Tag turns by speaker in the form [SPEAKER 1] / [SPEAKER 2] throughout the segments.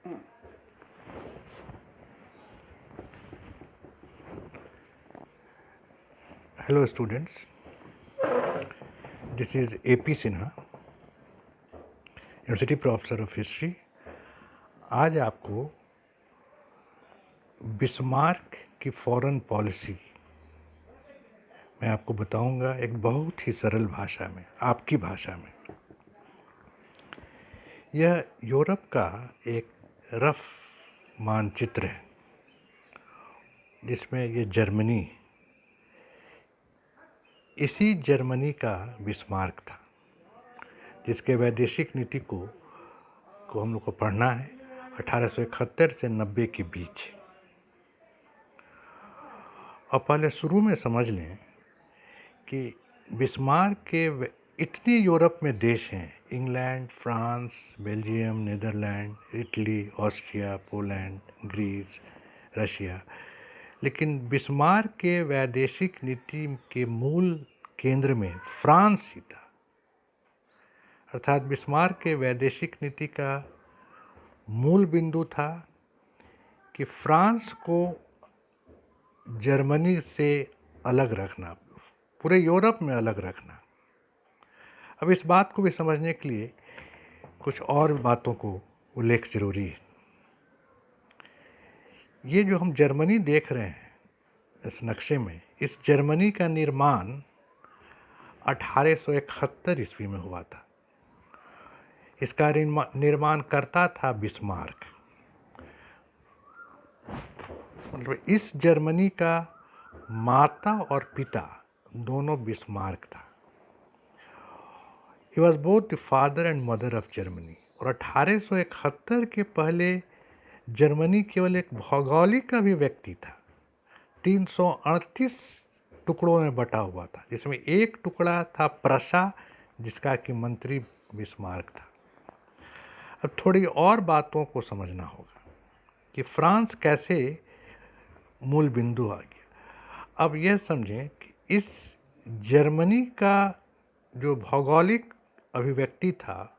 [SPEAKER 1] Hello students, this is AP Sinha, university professor of history. आज आपको Bismarck की foreign policy मैं आपको बताऊंगा एक बहुत ही सरल भाषा में, आपकी भाषा में। यह यूरोप का एक रफ मानचित्र है जिसमें ये जर्मनी, इसी जर्मनी का बिस्मार्क था जिसके वैदेशिक नीति को हम लोग को पढ़ना है 1871 से 90 के बीच। और पहले शुरू में समझ लें कि बिस्मार्क के इतने यूरोप में देश हैं, England, France, Belgium, Netherland, Italy, Austria, Poland, Greece, Russia, लेकिन बिस्मार्क के वैदेशिक नीति के मूल केंद्र में फ्रांस ही था। अर्थात बिस्मार्क के वैदेशिक नीति का मूल बिंदु था कि फ्रांस को जर्मनी से अलग रखना, पूरे यूरोप में अलग रखना। अब इस बात को भी समझने के लिए कुछ और बातों को उल्लेख जरूरी है। ये जो हम जर्मनी देख रहे हैं इस नक्शे में, इस जर्मनी का निर्माण 1871 ईस्वी में हुआ था। इसका निर्माण करता था बिस्मार्क। मतलब इस जर्मनी का माता और पिता दोनों बिस्मार्क था। He was both the father and mother of Germany। और 1871 के पहले जर्मनी केवल एक भौगोलिक अभिव्यक्ति था, 338 टुकड़ों में बटा हुआ था, जिसमें एक टुकड़ा था प्रशा, जिसका कि मंत्री बिस्मार्क था। अब थोड़ी और बातों को समझना होगा कि फ्रांस कैसे मूल बिंदु आ गया। अब यह समझें कि इस जर्मनी का जो भौगोलिक अभिव्यक्ति था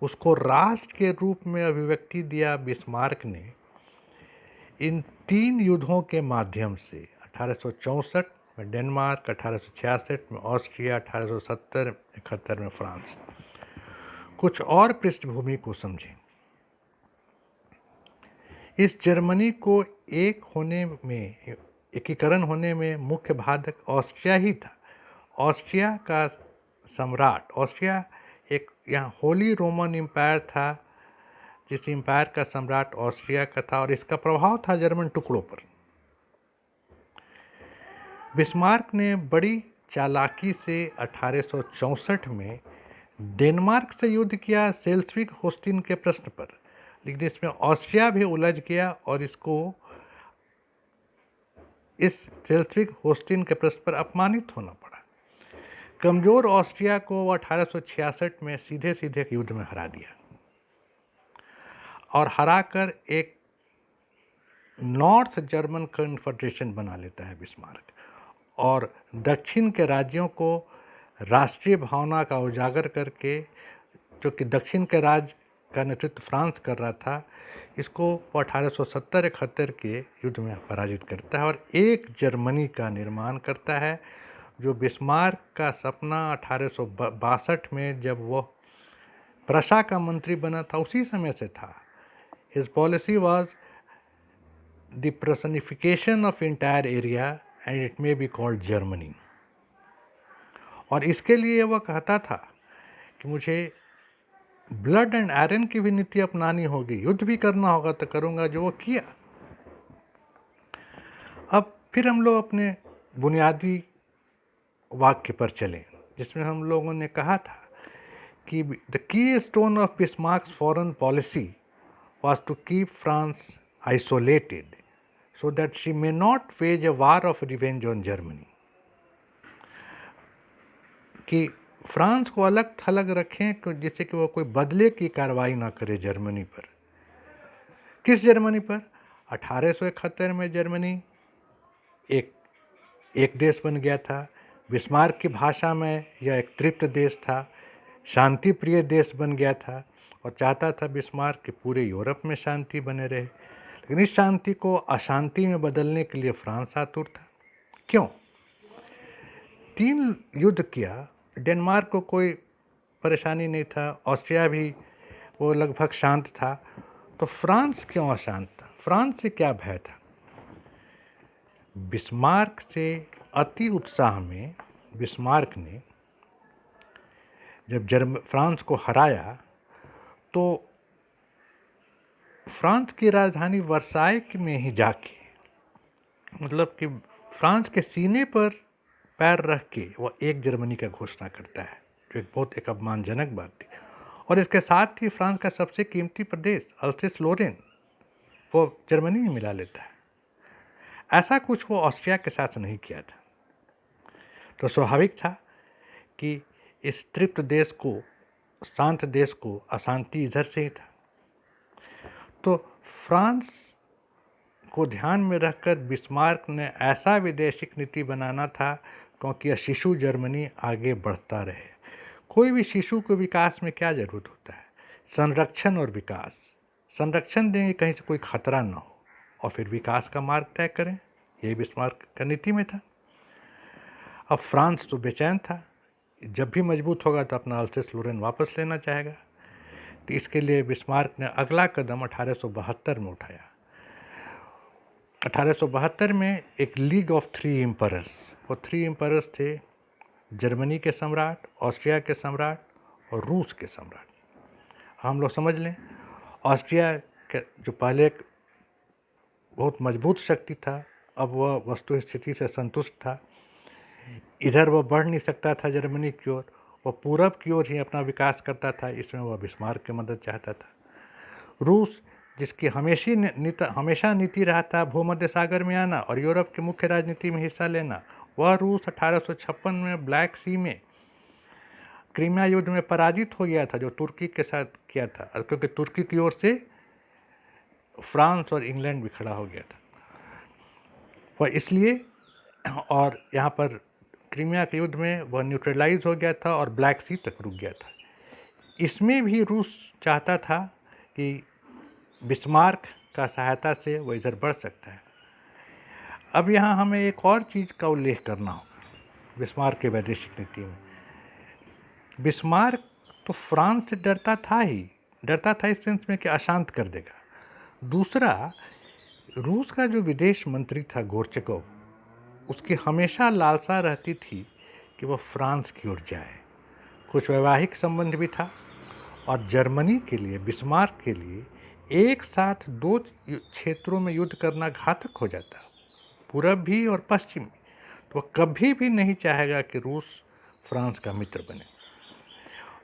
[SPEAKER 1] उसको राष्ट्र के रूप में अभिव्यक्ति दिया बिस्मार्क ने इन 3 युद्धों के माध्यम से। 1864 में डेनमार्क, 1866 में ऑस्ट्रिया, 1870-71 में फ्रांस। कुछ और पृष्ठभूमि को समझें। इस जर्मनी को एकीकरण होने में मुख्य बाधक ऑस्ट्रिया ही था। ऑस्ट्रिया का सम्राट, ऑस्ट्रिया एक यहाँ होली रोमन एम्पायर था, जिस एम्पायर का सम्राट ऑस्ट्रिया का था, और इसका प्रभाव था जर्मन टुकड़ों पर। बिस्मार्क ने बड़ी चालाकी से 1864 में डेनमार्क से युद्ध किया सेल्स्विक होस्टिन के प्रश्न पर, लेकिन इसमें ऑस्ट्रिया भी उलझ गया और इसको इस सेल्स्विक होस्टिन के प्रश्न पर अपमानित होना पड़ा। कमजोर ऑस्ट्रिया को 1866 में सीधे सीधे युद्ध में हरा दिया और हराकर एक नॉर्थ जर्मन कन्फेडरेशन बना लेता है बिस्मार्क, और दक्षिण के राज्यों को राष्ट्रीय भावना का उजागर करके, जो कि दक्षिण के राज्य का नेतृत्व फ्रांस कर रहा था, इसको 1870-71 के युद्ध में पराजित करता है और एक जर्मनी का निर्माण करता है, जो बिस्मार्क का सपना 1862 में जब वह प्रशा का मंत्री बना था उसी समय से था। His policy was the personification of entire area and it may be called Germany। और इसके लिए वह कहता था कि मुझे ब्लड एंड आयरन की भी नीति अपनानी होगी, युद्ध भी करना होगा तो करूंगा, जो वो किया। अब फिर हम लोग अपने बुनियादी वाक्य पर चलें, जिसमें हम लोगों ने कहा था कि the keystone of Bismarck's foreign policy was to keep France isolated so that she may not wage a war of revenge on Germany. कि फ्रांस को अलग थलग रखें जिससे कि वो कोई बदले की कार्रवाई ना करे जर्मनी पर। किस जर्मनी पर? 1871 में जर्मनी एक देश बन गया था। बिस्मार्क की भाषा में यह एक तृप्त देश था, शांति प्रिय देश बन गया था, और चाहता था बिस्मार्क कि पूरे यूरोप में शांति बने रहे। लेकिन इस शांति को अशांति में बदलने के लिए फ्रांस आतुर था। क्यों? 3 युद्ध किया, डेनमार्क को कोई परेशानी नहीं था, ऑस्ट्रिया भी वो लगभग शांत था, तो फ्रांस क्यों अशांत था? फ्रांस से क्या भय था? बिस्मार्क से अति उत्साह में बिस्मार्क ने जब फ्रांस को हराया तो फ्रांस की राजधानी वर्साई में ही जाके, मतलब कि फ्रांस के सीने पर पैर रख के वो एक जर्मनी का घोषणा करता है, जो एक अपमानजनक बात थी। और इसके साथ ही फ्रांस का सबसे कीमती प्रदेश अल्सेस लोरेन वो जर्मनी में मिला लेता है। ऐसा कुछ वो ऑस्ट्रिया के साथ नहीं किया था। तो स्वाभाविक था कि इस तृप्त देश को, शांत देश को अशांति इधर से ही था। तो फ्रांस को ध्यान में रखकर बिस्मार्क ने ऐसा विदेशिक नीति बनाना था क्योंकि यह शिशु जर्मनी आगे बढ़ता रहे। कोई भी शिशु को विकास में क्या जरूरत होता है? संरक्षण और विकास। संरक्षण देंगे कहीं से कोई खतरा ना हो, और फिर विकास का मार्ग तय करें। यही बिस्मार्क का नीति में था। अब फ्रांस तो बेचैन था, जब भी मजबूत होगा तो अपना अल्सेस लोरेन वापस लेना चाहेगा। तो इसके लिए बिस्मार्क ने अगला कदम 1872 में उठाया। 1872 में एक लीग ऑफ 3 एम्परर्स, वो 3 एम्परर्स थे जर्मनी के सम्राट, ऑस्ट्रिया के सम्राट और रूस के सम्राट। हम लोग समझ लें, ऑस्ट्रिया के जो पहले एक बहुत मजबूत शक्ति था, अब वह वस्तु स्थिति से संतुष्ट था। इधर वह बढ़ नहीं सकता था जर्मनी की ओर, वह पूरब की ओर ही अपना विकास करता था। इसमें वह बिस्मार्क की मदद चाहता था। रूस, जिसकी हमेशा नीति रहा था भूमध्य सागर में आना और यूरोप की मुख्य राजनीति में हिस्सा लेना, वह रूस 1856 में ब्लैक सी में क्रीमिया युद्ध में पराजित हो गया था, जो तुर्की के साथ किया था, क्योंकि तुर्की की ओर से फ्रांस और इंग्लैंड भी खड़ा हो गया था वह इसलिए। और यहाँ पर क्रीमिया के युद्ध में वह न्यूट्रलाइज हो गया था और ब्लैक सी तक रुक गया था। इसमें भी रूस चाहता था कि बिस्मार्क का सहायता से वो इधर बढ़ सकता है। अब यहाँ हमें एक और चीज़ का उल्लेख करना होगा बिस्मार्क के वैदेशिक नीति में। बिस्मार्क तो फ्रांस से डरता था इस सेंस में कि अशांत कर देगा। दूसरा, रूस का जो विदेश मंत्री था गोर्चेकोव, उसकी हमेशा लालसा रहती थी कि वह फ्रांस की ओर जाए। कुछ वैवाहिक संबंध भी था, और जर्मनी के लिए, बिस्मार्क के लिए एक साथ 2 क्षेत्रों में युद्ध करना घातक हो जाता, पूरब भी और पश्चिम भी। तो वह कभी भी नहीं चाहेगा कि रूस फ्रांस का मित्र बने।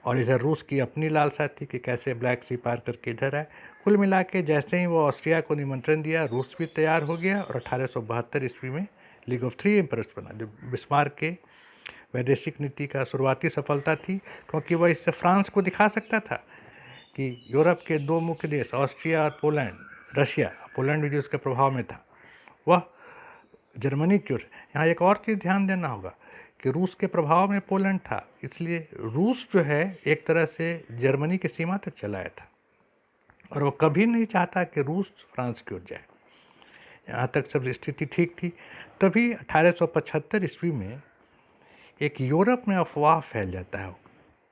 [SPEAKER 1] और इधर रूस की अपनी लालसा थी कि कैसे ब्लैक सी पार करके इधर आए। कुल मिला के जैसे ही वो ऑस्ट्रिया को निमंत्रण दिया, रूस भी तैयार हो गया और 1872 ईस्वी में लीग ऑफ 3 एम्परर्स बना, जो बिस्मार्क के वैदेशिक नीति का शुरुआती सफलता थी, क्योंकि वह इससे फ्रांस को दिखा सकता था कि यूरोप के 2 मुख्य देश ऑस्ट्रिया और पोलैंड, रशिया, पोलैंड भी उसके प्रभाव में था, वह जर्मनी की ओर। यहाँ एक और चीज़ ध्यान देना होगा कि रूस के प्रभाव में पोलैंड था, इसलिए रूस जो है एक तरह से जर्मनी की सीमा तक चला आया था, और वो कभी नहीं चाहता कि रूस फ्रांस की ओर जाए। यहाँ तक सब स्थिति ठीक थी। तभी 1875 ईस्वी में एक यूरोप में अफवाह फैल जाता है,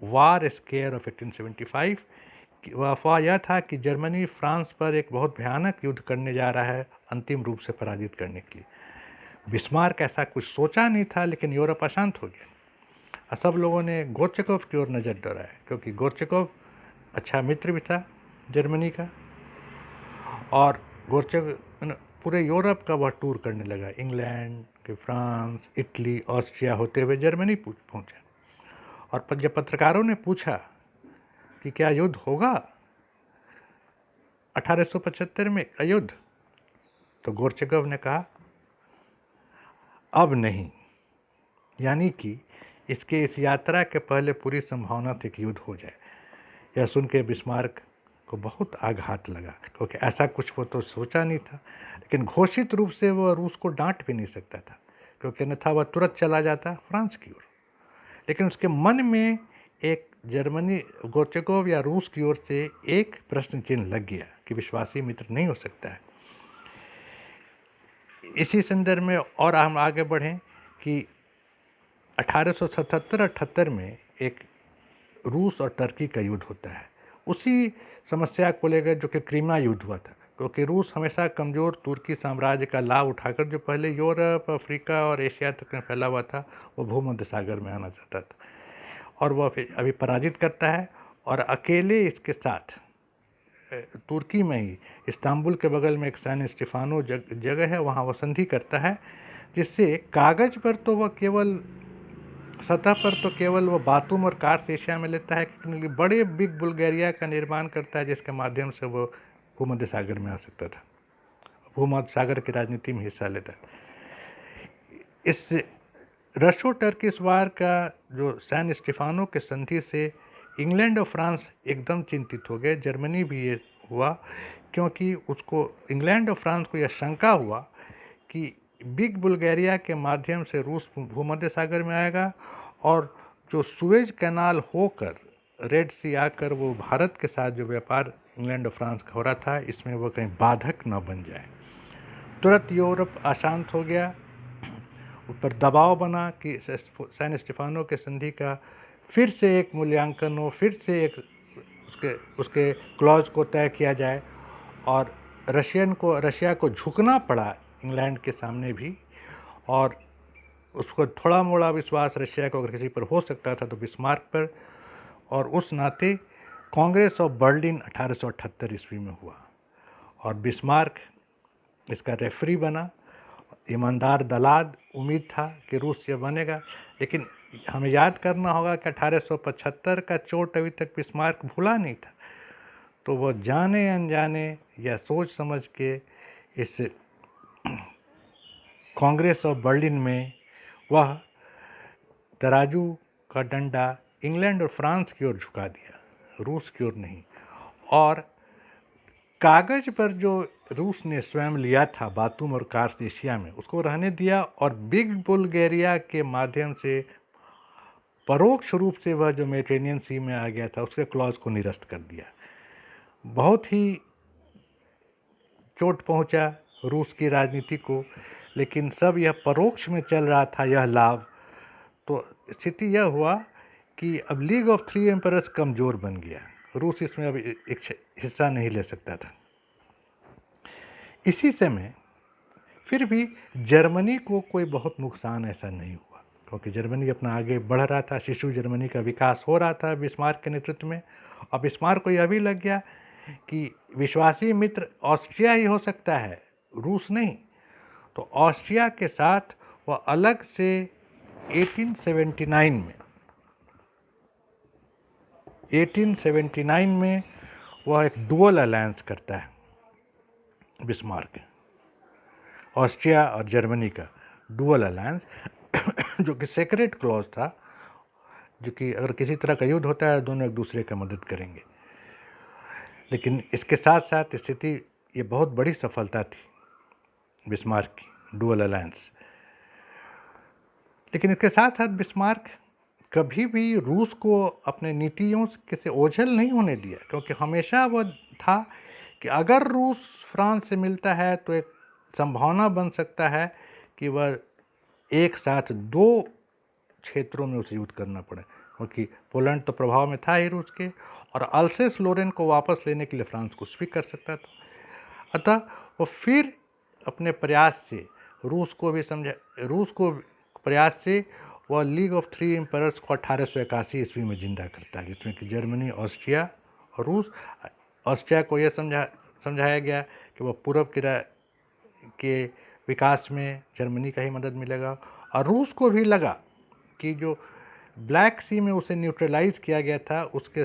[SPEAKER 1] वार स्केयर ऑफ 1875। वह अफवाह यह था कि जर्मनी फ्रांस पर एक बहुत भयानक युद्ध करने जा रहा है, अंतिम रूप से पराजित करने के लिए। बिस्मार्क ऐसा कुछ सोचा नहीं था, लेकिन यूरोप अशांत हो गया। सब लोगों ने गोर्चेकोव की ओर नज़र दौड़ाया, क्योंकि गोर्चेकोव अच्छा मित्र भी था जर्मनी का, और गोर्चेकोव पूरे यूरोप का वह टूर करने लगा, इंग्लैंड के, फ्रांस, इटली, ऑस्ट्रिया होते हुए जर्मनी पहुंचा। और जब पत्रकारों ने पूछा कि क्या युद्ध होगा 1875 में युद्ध, तो गोर्चेकोव ने कहा अब नहीं। यानी कि इस यात्रा के पहले पूरी संभावना थी कि युद्ध हो जाए। यह सुन के बिस्मार्क को बहुत आघात लगा, क्योंकि ऐसा कुछ वो तो सोचा नहीं था। लेकिन घोषित रूप से वह रूस को डांट भी नहीं सकता था, क्योंकि अन्यथा वह तुरंत चला जाता फ्रांस की ओर। लेकिन उसके मन में एक जर्मनी गोर्चेकोव या रूस की ओर से एक प्रश्न चिन्ह लग गया कि विश्वासी मित्र नहीं हो सकता है। इसी संदर्भ में और हम आगे बढ़ें कि 1877-78 में एक रूस और टर्की का युद्ध होता है। उसी समस्या को लेकर जो कि क्रीमिया युद्ध हुआ था, क्योंकि रूस हमेशा कमज़ोर तुर्की साम्राज्य का लाभ उठाकर जो पहले यूरोप, अफ्रीका और एशिया तक में फैला हुआ था, वो भूमध्य सागर में आना चाहता था, और वह फिर अभी पराजित करता है और अकेले इसके साथ तुर्की में ही इस्तांबुल के बगल में एक सैन स्टीफानो जगह है, वहाँ वह संधि करता है, जिससे कागज पर तो वह केवल सतह पर तो केवल वो बातूम और कार्स एशिया में लेता है, लेकिन बड़े बिग बुल्गारिया का निर्माण करता है, जिसके माध्यम से वो भूमध्य सागर में आ सकता था, भूमध्य सागर की राजनीति में हिस्सा लेता है। इस रशो टर्किश वार का जो सैन स्टीफानो के संधि से इंग्लैंड और फ्रांस एकदम चिंतित हो गए। जर्मनी भी ये हुआ, क्योंकि उसको इंग्लैंड और फ्रांस को यह शंका हुआ कि बिग बुल्गारिया के माध्यम से रूस भूमध्य सागर में आएगा और जो सुएज कैनाल होकर रेड सी आकर वो भारत के साथ जो व्यापार इंग्लैंड और फ्रांस का हो रहा था, इसमें वो कहीं बाधक न बन जाए। तुरंत यूरोप अशांत हो गया, ऊपर दबाव बना कि सैन स्टीफानो के संधि का फिर से एक मूल्यांकन हो, फिर से एक उसके क्लॉज को तय किया जाए, और रशिया को झुकना पड़ा इंग्लैंड के सामने भी, और उसको थोड़ा मोड़ा विश्वास रशिया को अगर किसी पर हो सकता था तो बिस्मार्क पर, और उस नाते कांग्रेस ऑफ बर्लिन 1878 ईस्वी में हुआ और बिस्मार्क इसका रेफरी बना। ईमानदार दलाल, उम्मीद था कि रूस ये बनेगा, लेकिन हमें याद करना होगा कि 1875 का चोट अभी तक बिस्मार्क भूला नहीं था, तो वो जाने अनजाने या सोच समझ के इस कांग्रेस ऑफ बर्लिन में वह तराजू का डंडा इंग्लैंड और फ्रांस की ओर झुका दिया, रूस की ओर नहीं। और कागज पर जो रूस ने स्वयं लिया था बातूम और कार्स एशिया में, उसको रहने दिया, और बिग बुल्गारिया के माध्यम से परोक्ष रूप से वह जो मेडिटेरेनियन सी में आ गया था, उसके क्लॉज को निरस्त कर दिया। बहुत ही चोट पहुंचा रूस की राजनीति को, लेकिन सब यह परोक्ष में चल रहा था, यह लाभ। तो स्थिति यह हुआ कि अब लीग ऑफ थ्री एम्परर्स कमज़ोर बन गया, रूस इसमें अब एक हिस्सा नहीं ले सकता था। इसी समय फिर भी जर्मनी को कोई बहुत नुकसान ऐसा नहीं हुआ, क्योंकि जर्मनी अपना आगे बढ़ रहा था, शिशु जर्मनी का विकास हो रहा था बिस्मार्क के नेतृत्व में। और बिस्मार्क को यह भी लग गया कि विश्वासी मित्र ऑस्ट्रिया ही हो सकता है, रूस नहीं। तो ऑस्ट्रिया के साथ वह अलग से 1879 में वह एक डुअल अलायंस करता है बिस्मार्क, ऑस्ट्रिया और जर्मनी का डुअल अलायंस, जो कि सेक्रेट क्लॉज था, जो कि अगर किसी तरह का युद्ध होता है दोनों एक दूसरे का मदद करेंगे। लेकिन इसके साथ साथ स्थिति ये बहुत बड़ी सफलता थी बिस्मार्क की डुअल अलायंस। लेकिन इसके साथ साथ बिस्मार्क कभी भी रूस को अपने नीतियों से ओझल नहीं होने दिया, क्योंकि हमेशा वह था कि अगर रूस फ्रांस से मिलता है तो एक संभावना बन सकता है कि वह एक साथ दो क्षेत्रों में उसे युद्ध करना पड़े, क्योंकि पोलैंड तो प्रभाव में था ही रूस के, और अल्सेस लोरेन को वापस लेने के लिए फ्रांस कुछ भी कर सकता था। अतः वो फिर अपने प्रयास से रूस को प्रयास से वह लीग ऑफ थ्री एम्परर्स को 1881 ईस्वी में जिंदा करता है, जिसमें कि जर्मनी, ऑस्ट्रिया और रूस। ऑस्ट्रिया को यह समझाया गया कि वह पूर्व के विकास में जर्मनी का ही मदद मिलेगा, और रूस को भी लगा कि जो ब्लैक सी में उसे न्यूट्रलाइज किया गया था उसके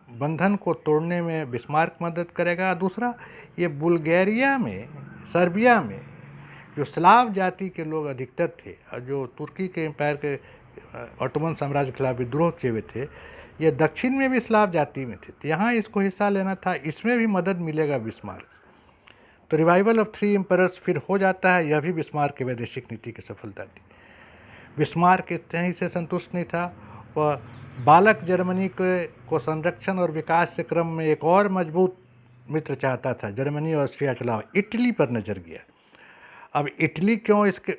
[SPEAKER 1] बंधन को तोड़ने में बिस्मार्क मदद करेगा। दूसरा, ये बुल्गारिया में, सर्बिया में जो स्लाव जाति के लोग अधिकतर थे और जो तुर्की के एम्पायर के ऑटोमन साम्राज्य के खिलाफ विद्रोह किए हुए थे, ये दक्षिण में भी स्लाव जाति में थे, तो यहाँ इसको हिस्सा लेना था, इसमें भी मदद मिलेगा बिस्मार्क। तो रिवाइवल ऑफ थ्री एम्परर्स फिर हो जाता है, यह भी बिस्मार्क की वैदेशिक नीति की सफलता थी। बिस्मार्क इतने ही से संतुष्ट नहीं था, वह बालक जर्मनी को संरक्षण और विकास के क्रम में एक और मजबूत मित्र चाहता था। जर्मनी और ऑस्ट्रिया के अलावा इटली पर नजर गया। अब इटली क्यों इसके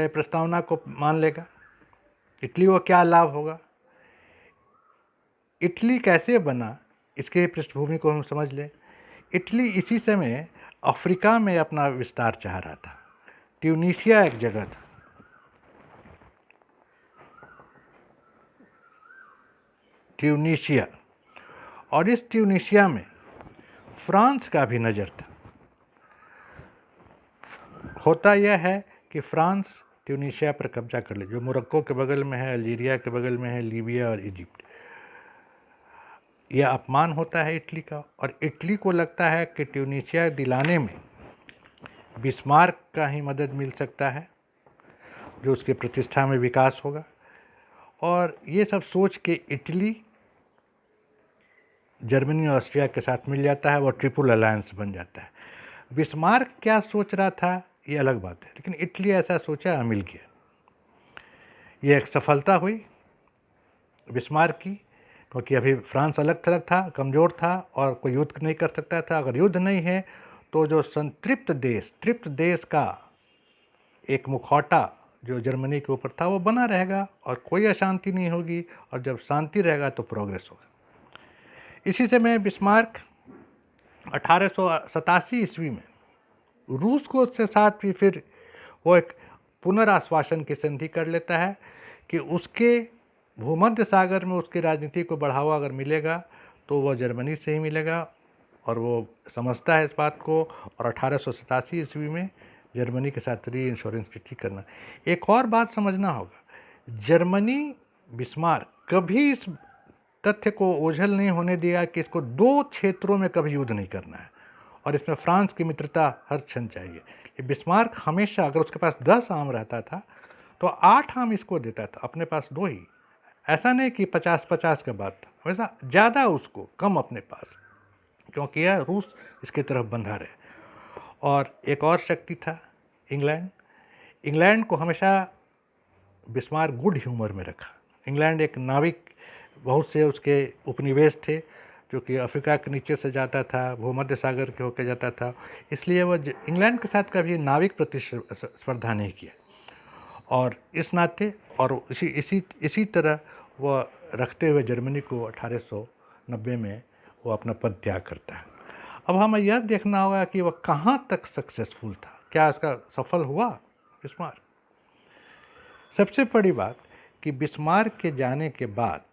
[SPEAKER 1] प्रस्तावना को मान लेगा? इटली को क्या लाभ होगा? इटली कैसे बना, इसके पृष्ठभूमि को हम समझ लें। इटली इसी समय अफ्रीका में अपना विस्तार चाह रहा था। ट्यूनीशिया एक जगह था, ट्यूनीशिया, और इस ट्यूनीशिया में फ्रांस का भी नज़र था। होता यह है कि फ्रांस ट्यूनीशिया पर कब्जा कर ले, जो मोरक्को के बगल में है, अल्जीरिया के बगल में है, लीबिया और इजिप्ट। यह अपमान होता है इटली का, और इटली को लगता है कि ट्यूनीशिया दिलाने में बिस्मार्क का ही मदद मिल सकता है, जो उसके प्रतिष्ठा में विकास होगा। और ये सब सोच के इटली जर्मनी और ऑस्ट्रिया के साथ मिल जाता है, वो ट्रिपल अलायंस बन जाता है। बिस्मार्क क्या सोच रहा था ये अलग बात है, लेकिन इटली ऐसा सोचा, मिल गया। ये एक सफलता हुई बिस्मार्क की, क्योंकि अभी फ्रांस अलग थलग था, कमज़ोर था और कोई युद्ध नहीं कर सकता था। अगर युद्ध नहीं है तो जो संतृप्त देश, तृप्त देश का एक मुखौटा जो जर्मनी के ऊपर था वो बना रहेगा और कोई अशांति नहीं होगी, और जब शांति रहेगा तो प्रोग्रेस होगा। इसी समय बिस्मार्क 1887 ईस्वी में रूस को उसके साथ भी फिर वो एक पुनर्आश्वासन की संधि कर लेता है कि उसके भूमध्य सागर में उसकी राजनीति को बढ़ावा अगर मिलेगा तो वह जर्मनी से ही मिलेगा, और वो समझता है इस बात को। और 1887 ईस्वी में जर्मनी के साथ री इंश्योरेंस ट्रीटी करना। एक और बात समझना होगा, जर्मनी बिस्मार्क कभी इस तथ्य को ओझल नहीं होने दिया कि इसको दो क्षेत्रों में कभी युद्ध नहीं करना है, और इसमें फ्रांस की मित्रता हर क्षण चाहिए। ये बिस्मार्क हमेशा, अगर उसके पास 10 आम रहता था तो 8 आम इसको देता था, अपने पास 2 ही। ऐसा नहीं कि 50-50 का बात था, वैसा ज़्यादा उसको, कम अपने पास, क्योंकि यह रूस इसकी तरफ बंधा रहे। और एक और शक्ति था इंग्लैंड। इंग्लैंड को हमेशा बिस्मार्क गुड ह्यूमर में रखा। इंग्लैंड एक नाविक, बहुत से उसके उपनिवेश थे जो कि अफ्रीका के नीचे से जाता था, भूमध्य सागर के होकर जाता था, इसलिए वह इंग्लैंड के साथ कभी नाविक प्रतिस्पर्धा नहीं किया। और इस नाते और इसी तरह वह रखते हुए जर्मनी को 1890 में वो अपना पद त्याग करता है। अब हमें यह देखना होगा कि वह कहाँ तक सक्सेसफुल था, क्या इसका सफल हुआ बिस्मार्क। सबसे बड़ी बात कि बिस्मार्क के जाने के बाद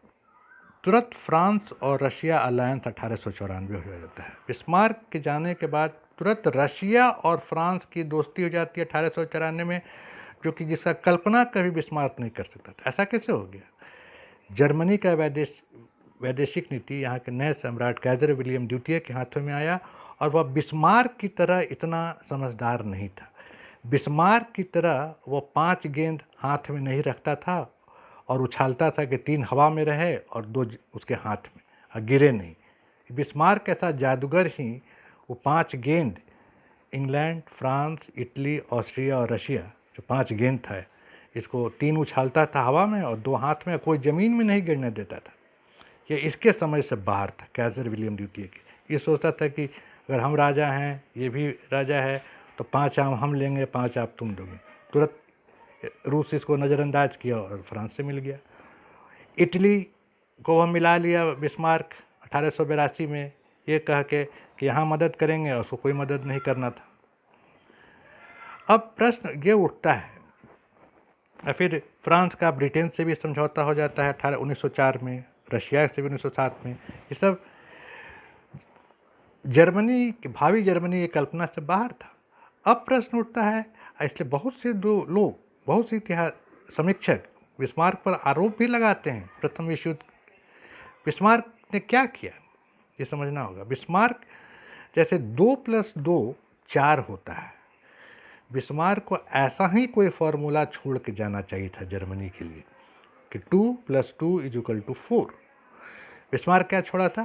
[SPEAKER 1] तुरंत फ्रांस और रशिया अलायंस 1894 हो जाता है। बिस्मार्क के जाने के बाद तुरंत रशिया और फ्रांस की दोस्ती हो जाती है 1894 में, जो कि जिसका कल्पना कभी बिस्मार्क नहीं कर सकता था। ऐसा कैसे हो गया? जर्मनी का वैदेशिक नीति यहाँ के नए सम्राट काइजर विलियम द्वितीय के हाथों में आया, और वह बिस्मार्क की तरह इतना समझदार नहीं था। बिस्मार्क की तरह वो 5 गेंद हाथ में नहीं रखता था और उछालता था कि 3 हवा में रहे और 2 उसके हाथ में और गिरे नहीं। बिस्मार्क ऐसा जादूगर ही वो 5 गेंद इंग्लैंड, फ्रांस, इटली, ऑस्ट्रिया और रशिया, जो 5 गेंद था, इसको 3 उछालता था हवा में और 2 हाथ में, कोई ज़मीन में नहीं गिरने देता था। ये इसके समय से बाहर था काइजर विलियम द्वितीय के। ये सोचता था कि अगर हम राजा हैं, ये भी राजा है, तो 5 आम हम लेंगे, 5 आप तुम दोगे। तुरंत रूस इसको नज़रअंदाज किया और फ्रांस से मिल गया। इटली को वह मिला लिया बिस्मार्क 1882 में, ये कह के कि यहाँ मदद करेंगे, और उसको कोई मदद नहीं करना था। अब प्रश्न ये उठता है, फिर फ्रांस का ब्रिटेन से भी समझौता हो जाता है 1904 में, रशिया से भी 1907 में। ये सब जर्मनी, भावी जर्मनी की कल्पना से बाहर था। अब प्रश्न उठता है, इसलिए बहुत से लोग, बहुत से इतिहास समीक्षक बिस्मार्क पर आरोप भी लगाते हैं प्रथम विश्व युद्ध। बिस्मार्क ने क्या किया ये समझना होगा। बिस्मार्क जैसे 2+2 4 होता है, बिस्मार्क को ऐसा ही कोई फॉर्मूला छोड़ के जाना चाहिए था जर्मनी के लिए कि 2+2 = 4। बिस्मार्क क्या छोड़ा था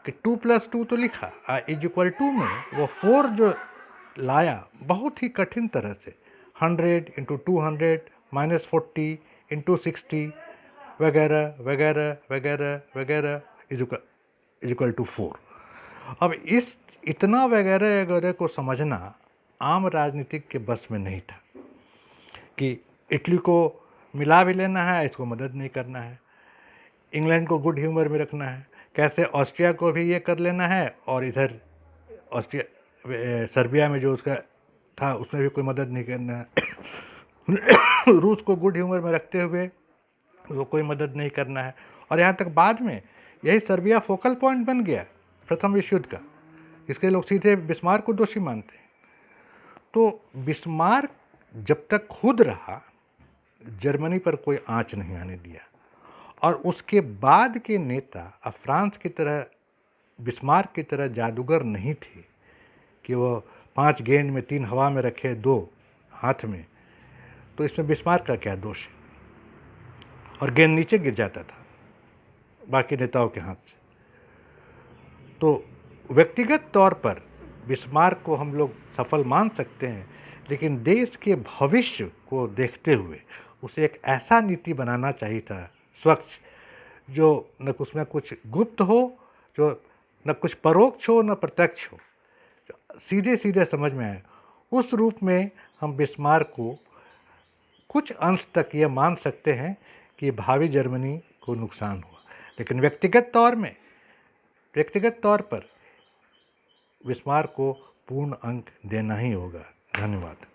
[SPEAKER 1] कि 2+2 तो लिखा, =2 में वो 4 जो लाया बहुत ही कठिन तरह से, 100 × 200 -40 × 60, वगैरह वगैरह वगैरह वगैरह इज इक्वल टू 4। अब इस इतना वगैरह वगैरह को समझना आम राजनीतिक के बस में नहीं था कि इटली को मिला भी लेना है, इसको मदद नहीं करना है, इंग्लैंड को गुड ह्यूमर में रखना है, कैसे ऑस्ट्रिया को भी ये कर लेना है और इधर ऑस्ट्रिया सर्बिया में जो उसका था उसमें भी कोई मदद नहीं करना है रूस को गुड ह्यूमर में रखते हुए वो कोई मदद नहीं करना है। और यहाँ तक बाद में यही सर्बिया फोकल पॉइंट बन गया प्रथम विश्व युद्ध का, इसके लोग सीधे बिस्मार्क को दोषी मानते हैं। तो बिस्मार्क जब तक खुद रहा जर्मनी पर कोई आंच नहीं आने दिया, और उसके बाद के नेता अब फ्रांस की तरह बिस्मार्क की तरह जादूगर नहीं थे कि वो 5 गेंद में 3 हवा में रखे, 2 हाथ में। तो इसमें बिस्मार्क का क्या दोष है? और गेंद नीचे गिर जाता था बाकी नेताओं के हाथ से। तो व्यक्तिगत तौर पर बिस्मार्क को हम लोग सफल मान सकते हैं, लेकिन देश के भविष्य को देखते हुए उसे एक ऐसा नीति बनाना चाहिए था स्वच्छ, जो न उसमें कुछ गुप्त हो, जो न कुछ परोक्ष हो न प्रत्यक्ष हो, सीधे सीधे समझ में आए। उस रूप में हम बिस्मार्क को कुछ अंश तक ये मान सकते हैं कि भावी जर्मनी को नुकसान हुआ, लेकिन व्यक्तिगत तौर पर बिस्मार्क को पूर्ण अंक देना ही होगा। धन्यवाद।